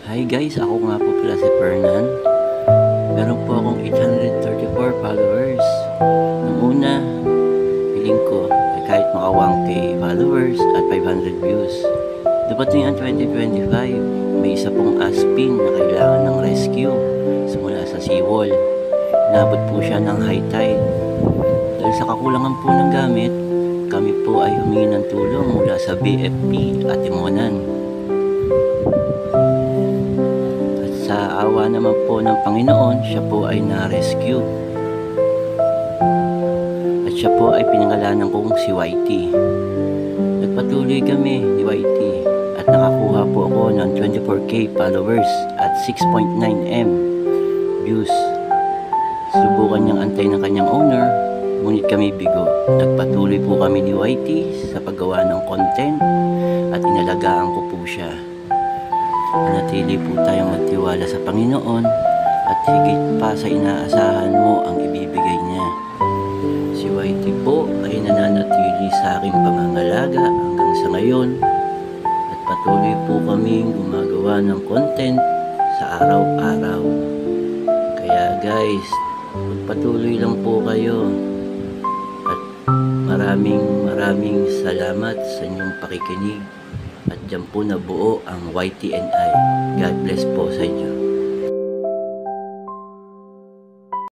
Hi guys, ako nga po pala si Fernan. Meron po akong 834 followers. Nung una, piling ko kahit maka 1k followers at 500 views. Dumating ang 2025, may isa pong aspin na kailangan ng rescue simula sa seawall. Nabot po siya ng high tide. Dahil sa kakulangan po ng gamit, kami po ay humingi ng tulong mula sa BFP at Timonan. At sa awa naman po ng Panginoon, siya po ay na-rescue. At siya po ay pinangalanan kong si Whitey. Nagpatuloy kami ni Whitey at nakakuha po ako ng 24k followers at 6.9M views. Subukan niyang antay ng kanyang owner, ngunit kami bigo. Nagpatuloy po kami ni Whitey sa paggawa ng content at inalagaan ko po siya. Nanatili po tayong magtiwala sa Panginoon at higit pa sa inaasahan mo ang ibibigay niya. Si Whitey po ay nananatili sa aking pangangalaga hanggang sa ngayon at patuloy po kaming gumagawa ng content sa araw-araw. Kaya guys, magpatuloy lang po kayo at maraming salamat sa inyong pakikinig at dyan po nabuo ang YTNI. God bless po sa inyo.